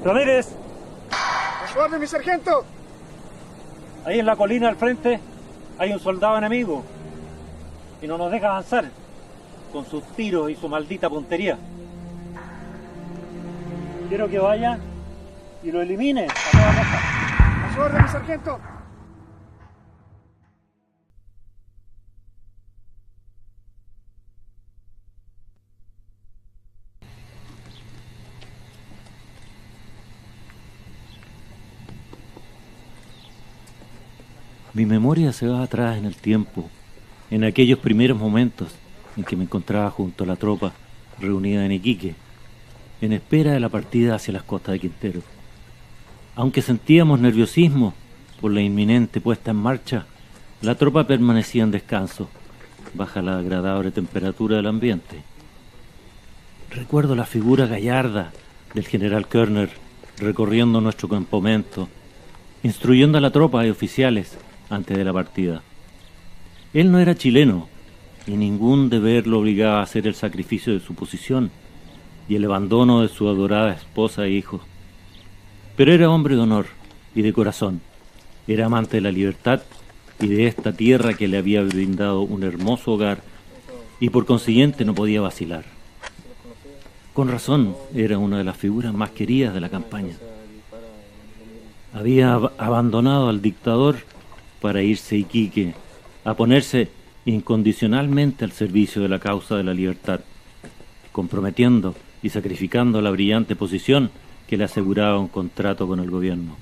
Ramírez. ¡A su orden, mi sargento! Ahí en la colina al frente hay un soldado enemigo y no nos deja avanzar con sus tiros y su maldita puntería. Quiero que vaya y lo elimine a toda costa. ¡A su orden, mi sargento! Mi memoria se va atrás en el tiempo, en aquellos primeros momentos en que me encontraba junto a la tropa reunida en Iquique, en espera de la partida hacia las costas de Quintero. Aunque sentíamos nerviosismo por la inminente puesta en marcha, la tropa permanecía en descanso, baja la agradable temperatura del ambiente. Recuerdo la figura gallarda del general Körner recorriendo nuestro campamento, instruyendo a la tropa y oficiales antes de la partida. Él no era chileno, y ningún deber lo obligaba a hacer el sacrificio de su posición y el abandono de su adorada esposa e hijos. Pero era hombre de honor y de corazón, era amante de la libertad y de esta tierra que le había brindado un hermoso hogar, y por consiguiente no podía vacilar. Con razón, era una de las figuras más queridas de la campaña. Había abandonado al dictador para irse a Iquique, a ponerse incondicionalmente al servicio de la causa de la libertad, comprometiendo y sacrificando la brillante posición que le aseguraba un contrato con el gobierno.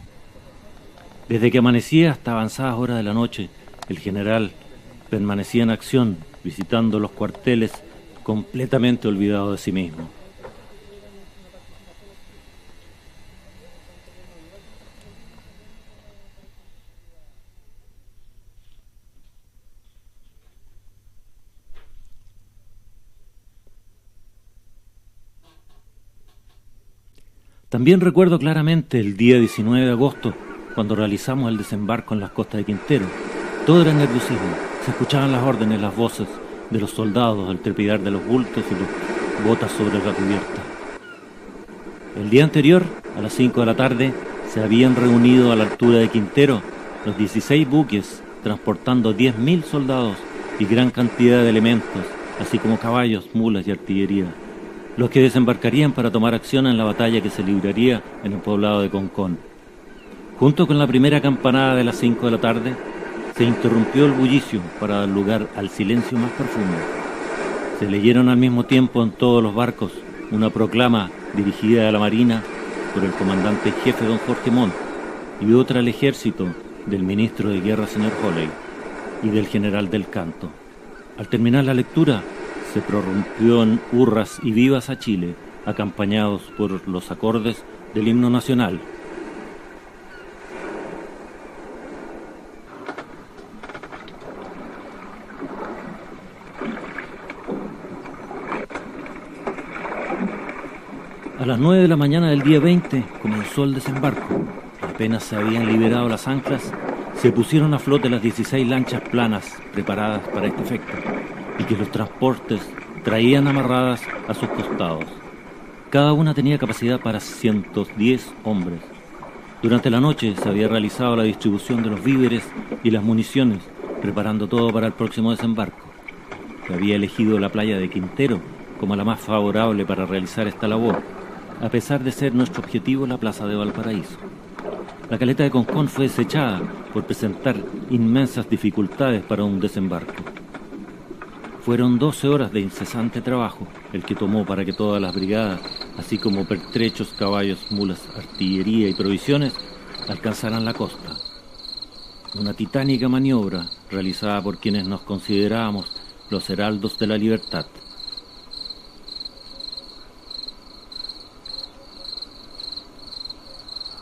Desde que amanecía hasta avanzadas horas de la noche, el general permanecía en acción, visitando los cuarteles, completamente olvidado de sí mismo. También recuerdo claramente el día 19 de agosto, cuando realizamos el desembarco en las costas de Quintero. Todo era nerviosismo, se escuchaban las órdenes, las voces de los soldados, el trepidar de los bultos y las botas sobre la cubierta. El día anterior, a las 5 de la tarde, se habían reunido a la altura de Quintero los 16 buques, transportando 10.000 soldados y gran cantidad de elementos, así como caballos, mulas y artillería, los que desembarcarían para tomar acción en la batalla que se libraría en el poblado de Concón. Junto con la primera campanada de las 5 de la tarde, se interrumpió el bullicio para dar lugar al silencio más profundo. Se leyeron al mismo tiempo en todos los barcos una proclama dirigida a la Marina por el comandante jefe don Jorge Montt y otra al ejército del ministro de Guerra señor Holley y del general del Canto. Al terminar la lectura, se prorrumpió en hurras y vivas a Chile, acompañados por los acordes del himno nacional. A las 9 de la mañana del día 20 comenzó el desembarco. Apenas se habían liberado las anclas, se pusieron a flote las 16 lanchas planas preparadas para este efecto, y que los transportes traían amarradas a sus costados. Cada una tenía capacidad para 110 hombres. Durante la noche se había realizado la distribución de los víveres y las municiones, preparando todo para el próximo desembarco. Se había elegido la playa de Quintero como la más favorable para realizar esta labor, a pesar de ser nuestro objetivo la plaza de Valparaíso. La caleta de Concón fue desechada por presentar inmensas dificultades para un desembarco. Fueron 12 horas de incesante trabajo el que tomó para que todas las brigadas, así como pertrechos, caballos, mulas, artillería y provisiones, alcanzaran la costa. Una titánica maniobra realizada por quienes nos considerábamos los heraldos de la libertad.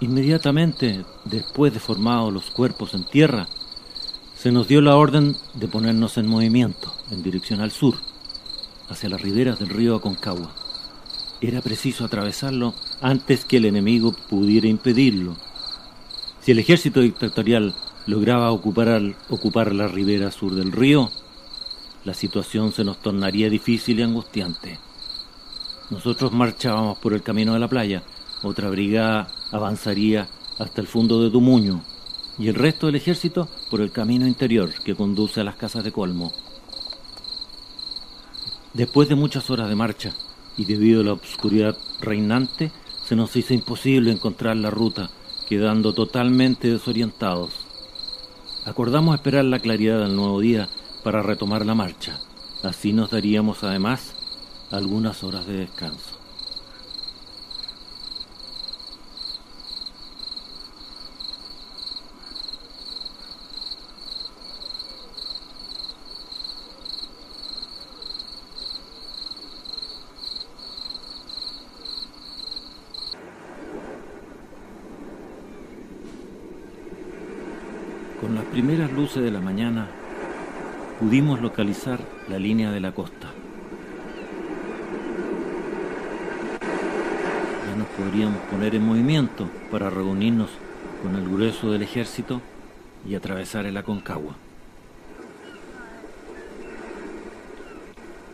Inmediatamente después de formados los cuerpos en tierra, se nos dio la orden de ponernos en movimiento, en dirección al sur, hacia las riberas del río Aconcagua. Era preciso atravesarlo antes que el enemigo pudiera impedirlo. Si el ejército dictatorial lograba ocupar la ribera sur del río, la situación se nos tornaría difícil y angustiante. Nosotros marchábamos por el camino de la playa, otra brigada avanzaría hasta el fondo de Dumuño y el resto del ejército por el camino interior que conduce a las casas de Colmo. Después de muchas horas de marcha y debido a la oscuridad reinante, se nos hizo imposible encontrar la ruta, quedando totalmente desorientados. Acordamos esperar la claridad del nuevo día para retomar la marcha. Así nos daríamos además algunas horas de descanso. Con las primeras luces de la mañana pudimos localizar la línea de la costa. Ya nos podríamos poner en movimiento para reunirnos con el grueso del ejército y atravesar el Aconcagua.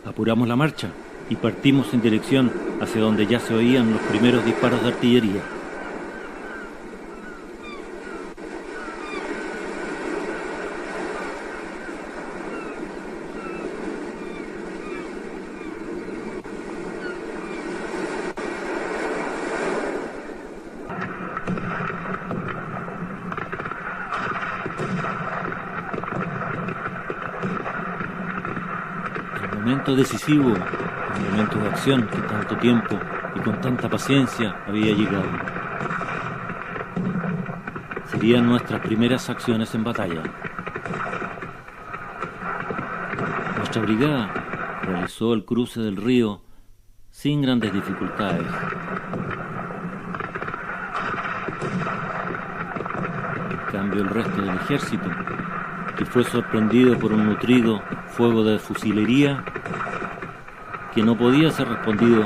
Apuramos la marcha y partimos en dirección hacia donde ya se oían los primeros disparos de artillería. El momento decisivo, el momento de acción que tanto tiempo y con tanta paciencia había llegado. Serían nuestras primeras acciones en batalla. Nuestra brigada realizó el cruce del río sin grandes dificultades. En cambio, el resto del ejército, que fue sorprendido por un nutrido fuego de fusilería que no podía ser respondido,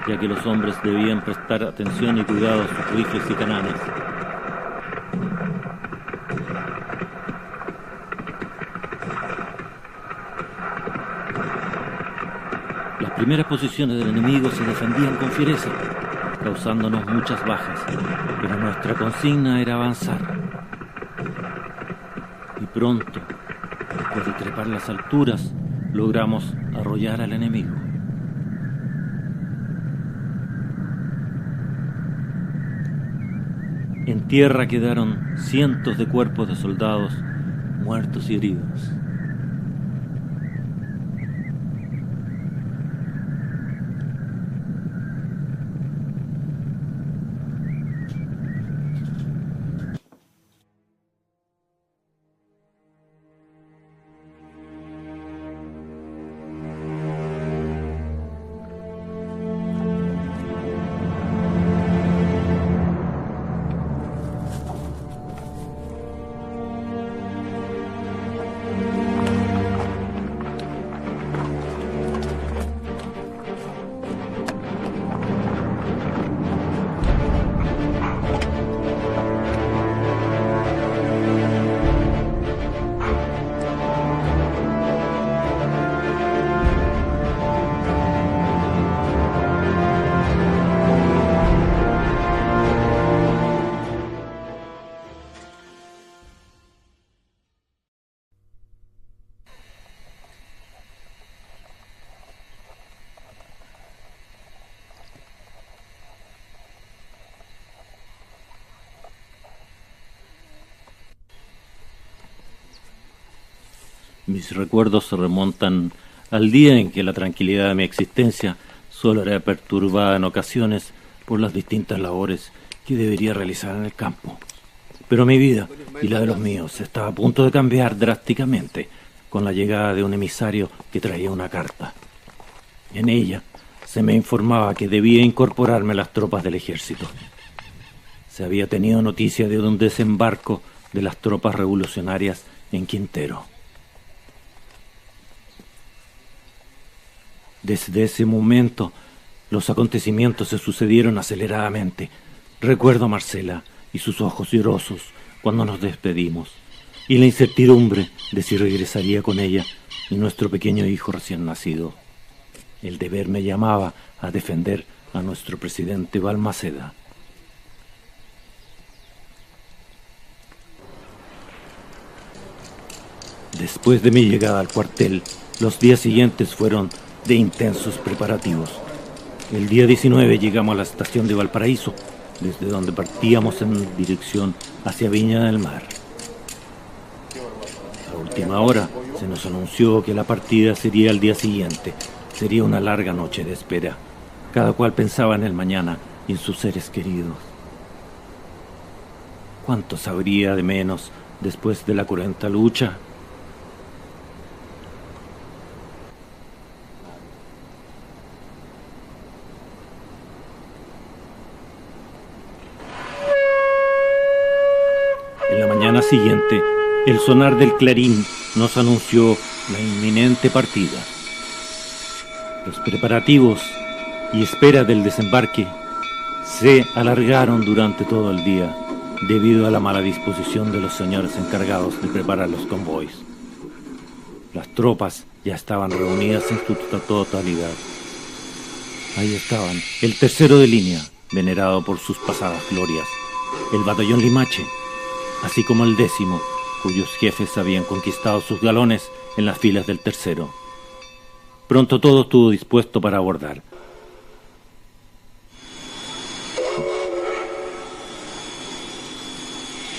ya que los hombres debían prestar atención y cuidado a sus rifles y cananes. Las primeras posiciones del enemigo se defendían con fiereza, causándonos muchas bajas, pero nuestra consigna era avanzar. Y pronto, después de trepar las alturas, logramos arrollar al enemigo. En tierra quedaron cientos de cuerpos de soldados muertos y heridos. Mis recuerdos se remontan al día en que la tranquilidad de mi existencia solo era perturbada en ocasiones por las distintas labores que debería realizar en el campo. Pero mi vida y la de los míos estaba a punto de cambiar drásticamente con la llegada de un emisario que traía una carta. En ella se me informaba que debía incorporarme a las tropas del ejército. Se había tenido noticia de un desembarco de las tropas revolucionarias en Quintero. Desde ese momento, los acontecimientos se sucedieron aceleradamente. Recuerdo a Marcela y sus ojos llorosos cuando nos despedimos, y la incertidumbre de si regresaría con ella y nuestro pequeño hijo recién nacido. El deber me llamaba a defender a nuestro presidente Balmaceda, Después de mi llegada al cuartel, los días siguientes fueron de intensos preparativos. El día 19 llegamos a la estación de Valparaíso, desde donde partíamos en dirección hacia Viña del Mar. A última hora se nos anunció que la partida sería el día siguiente. Sería una larga noche de espera. Cada cual pensaba en el mañana y en sus seres queridos. ¿Cuánto sabría de menos después de la cruenta lucha? En la mañana siguiente, el sonar del clarín nos anunció la inminente partida. Los preparativos y espera del desembarque se alargaron durante todo el día debido a la mala disposición de los señores encargados de preparar los convoys. Las tropas ya estaban reunidas en su totalidad. Ahí estaban el tercero de línea, venerado por sus pasadas glorias, el batallón Limache, así como el 10º, cuyos jefes habían conquistado sus galones en las filas del tercero. Pronto todo estuvo dispuesto para abordar.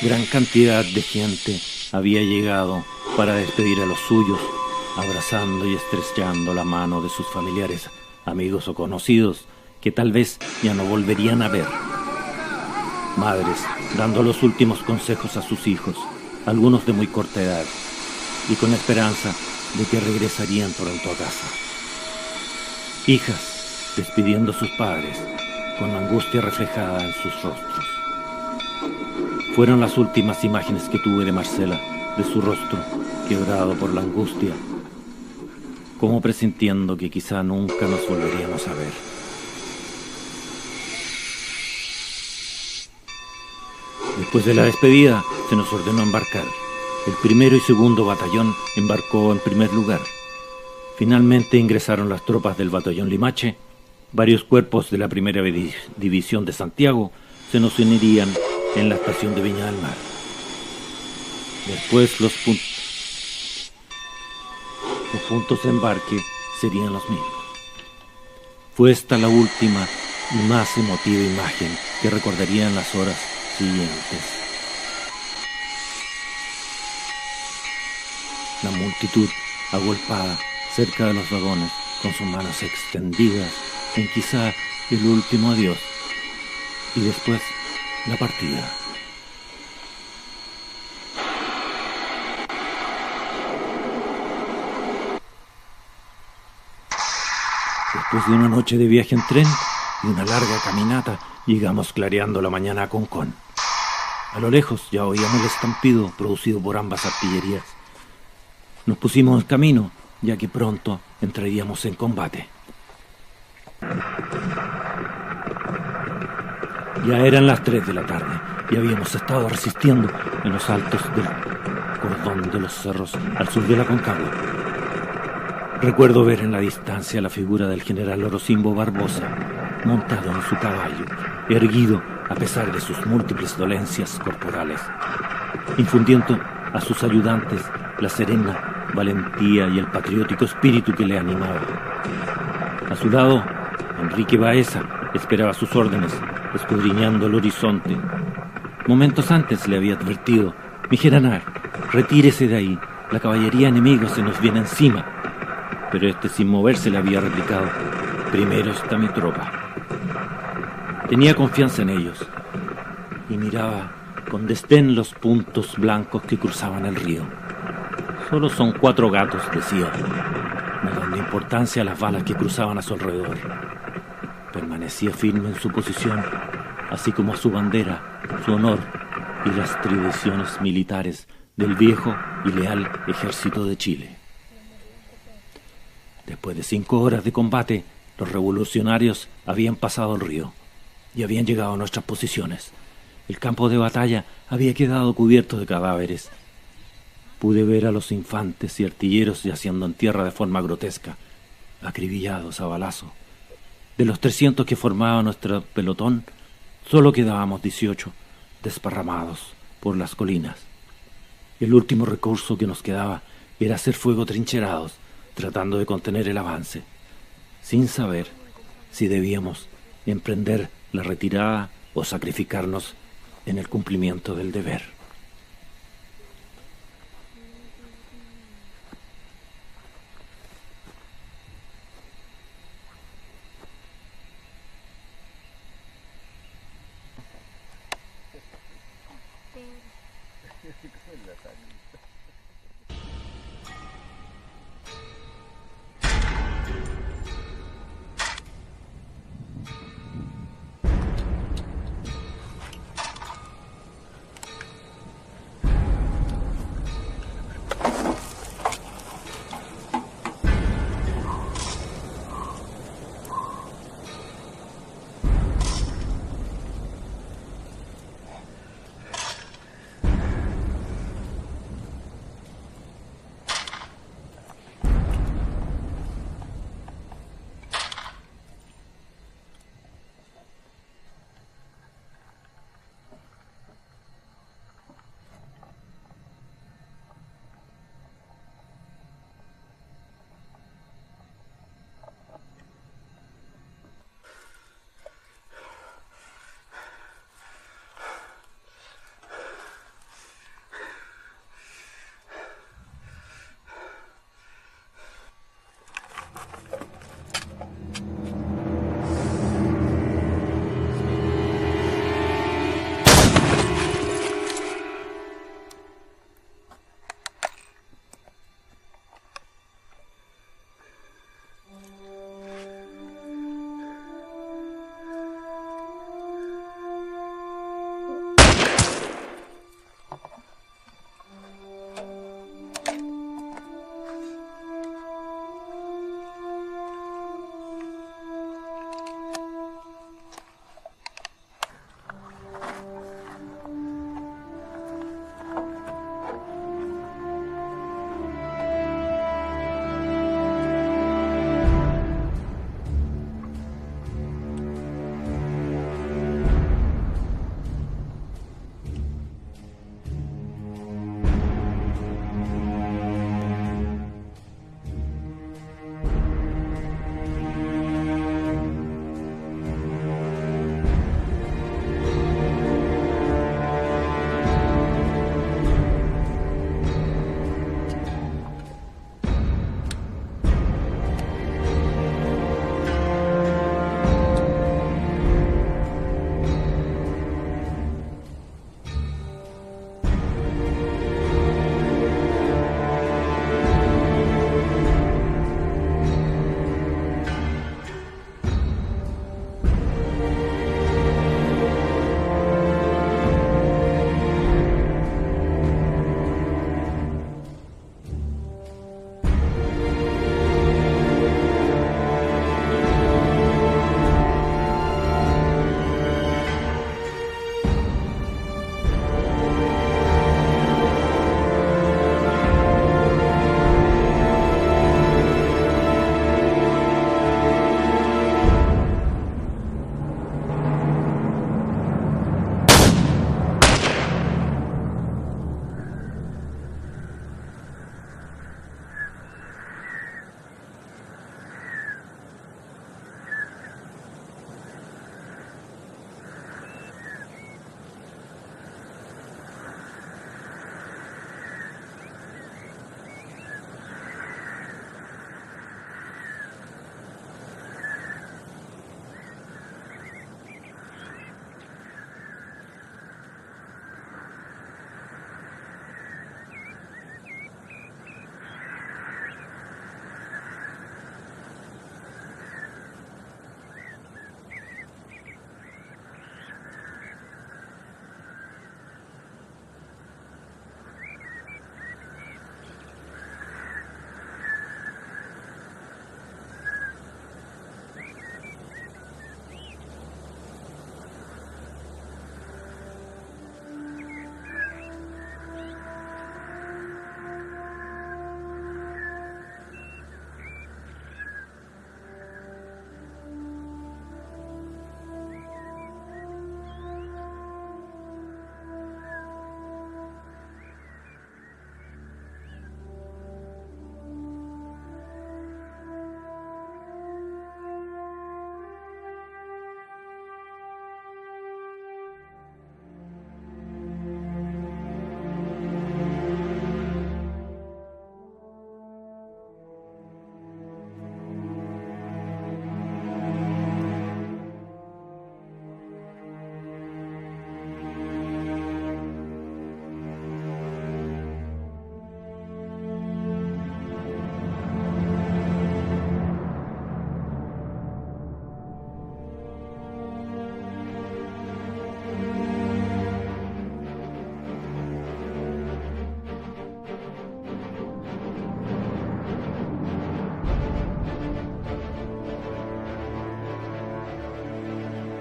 Gran cantidad de gente había llegado para despedir a los suyos, abrazando y estrechando la mano de sus familiares, amigos o conocidos que tal vez ya no volverían a ver. Madres dando los últimos consejos a sus hijos, algunos de muy corta edad, y con la esperanza de que regresarían pronto a casa. Hijas despidiendo a sus padres, con la angustia reflejada en sus rostros. Fueron las últimas imágenes que tuve de Marcela, de su rostro, quebrado por la angustia, como presintiendo que quizá nunca nos volveríamos a ver. Después de la despedida, se nos ordenó embarcar. El 1º y 2º batallón embarcó en primer lugar. Finalmente ingresaron las tropas del batallón Limache. Varios cuerpos de la primera división de Santiago se nos unirían en la estación de Viña del Mar. Después los puntos de embarque serían los mismos. Fue esta la última y más emotiva imagen que recordarían las horas siguientes. La multitud agolpada cerca de los vagones con sus manos extendidas en quizá el último adiós, y después la partida. Después de una noche de viaje en tren y una larga caminata, llegamos clareando la mañana a Concón. A lo lejos ya oíamos el estampido producido por ambas artillerías. Nos pusimos en camino, ya que pronto entraríamos en combate. Ya eran las 3 de la tarde y habíamos estado resistiendo en los altos del cordón de los cerros al sur de la Concagua. Recuerdo ver en la distancia la figura del general Orocimbo Barbosa, montado en su caballo, erguido a pesar de sus múltiples dolencias corporales, infundiendo a sus ayudantes la serena valentía y el patriótico espíritu que le animaba. A su lado, Enrique Baeza esperaba sus órdenes, escudriñando el horizonte. Momentos antes le había advertido: mi general, retírese de ahí, la caballería enemiga se nos viene encima. Pero este, sin moverse, le había replicado: primero está mi tropa. Tenía confianza en ellos y miraba con desdén los puntos blancos que cruzaban el río. Solo son 4 gatos, decía, no dando importancia a las balas que cruzaban a su alrededor. Permanecía firme en su posición, así como a su bandera, su honor y las tradiciones militares del viejo y leal ejército de Chile. Después de 5 horas de combate, los revolucionarios habían pasado el río y habían llegado a nuestras posiciones. El campo de batalla había quedado cubierto de cadáveres. Pude ver a los infantes y artilleros yaciendo en tierra de forma grotesca, acribillados a balazo. De los 300 que formaban nuestro pelotón, solo quedábamos 18, desparramados por las colinas. El último recurso que nos quedaba era hacer fuego trincherados, tratando de contener el avance, sin saber si debíamos emprender la retirada o sacrificarnos en el cumplimiento del deber.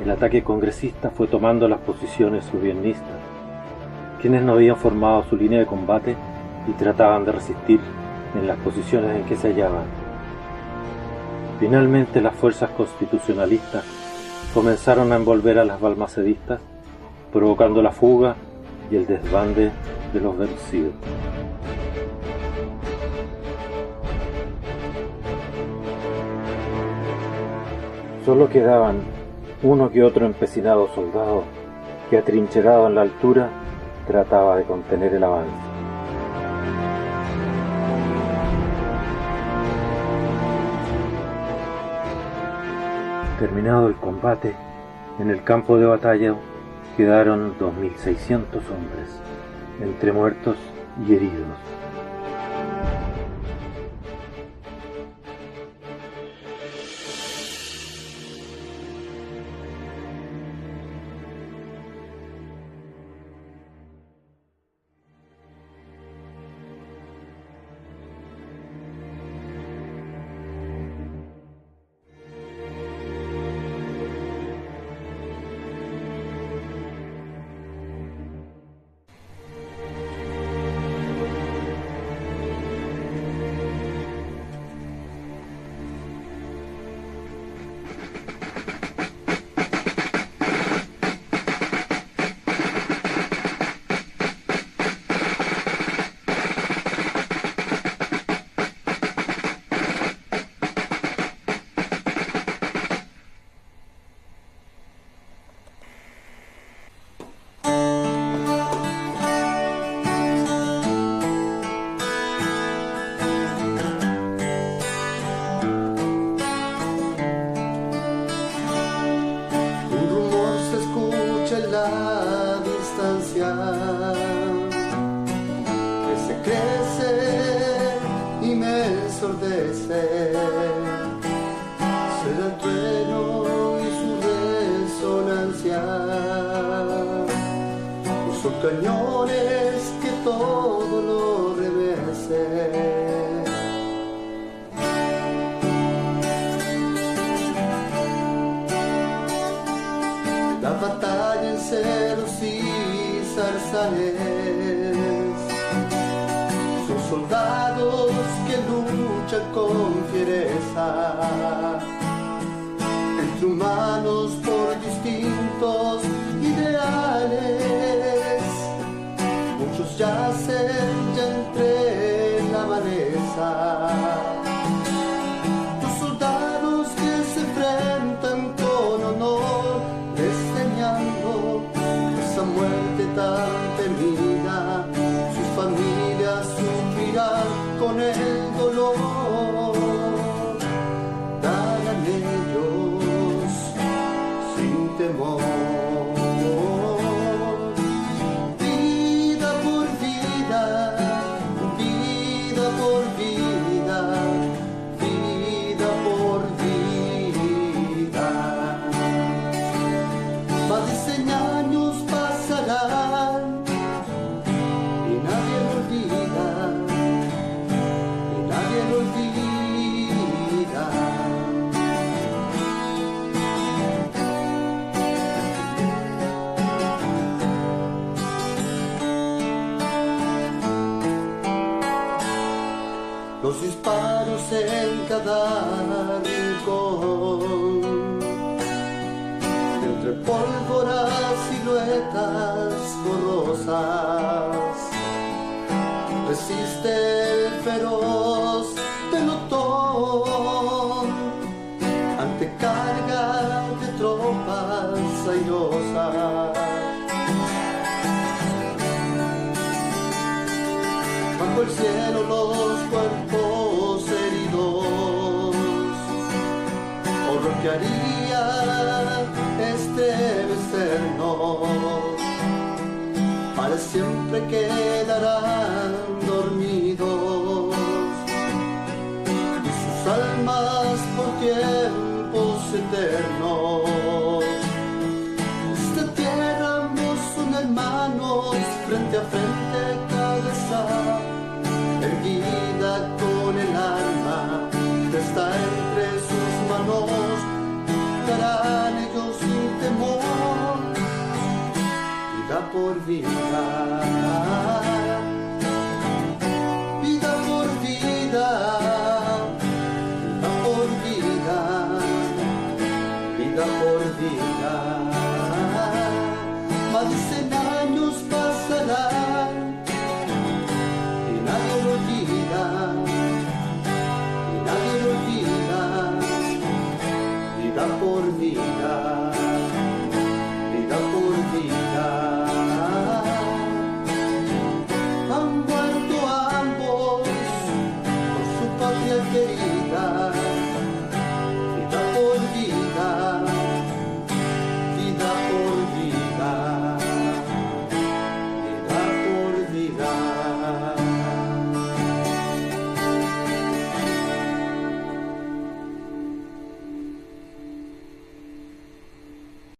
El ataque congresista fue tomando las posiciones gobiernistas, quienes no habían formado su línea de combate y trataban de resistir en las posiciones en que se hallaban. Finalmente las fuerzas constitucionalistas comenzaron a envolver a las balmacedistas, provocando la fuga y el desbande de los vencidos. Solo quedaban uno que otro empecinado soldado que, atrincherado en la altura, trataba de contener el avance. Terminado el combate, en el campo de batalla quedaron 2.600 hombres, entre muertos y heridos. Será el trueno y su resonancia, son cañones que todo lo revesen. La batalla en ceros y zarzales, son soldados que luchan con fiereza, entre humanos por distintos ideales. Muchos yacen ya entre la maleza, los soldados que se enfrentan con honor, desdeñando esa muerte tan temida. Sus familias sufrirán con el dolor, darán ellos sin temor. Vida por vida, vida por vida, vida por vida. Más de 100 años pasarán y nadie lo olvida, y nadie lo olvida. Los disparos en cada rincón, entre pólvora, siluetas borrosas, resiste el feroz pelotón ante carga de tropas airosas. Bajo el cielo los cuerpos heridos, horror que haría estremecernos, para siempre quedarán dormidos, y sus almas por tiempos eternos. Esta tierra ambos son hermanos, frente a frente, cabeza erguida con el alma, está entre sus manos, darán ellos sin temor. vida por vida, vida por vida, vida por vida, vida por vida. Más de 100 años pasarán y nadie lo olvida, y nadie lo olvida, vida por vida.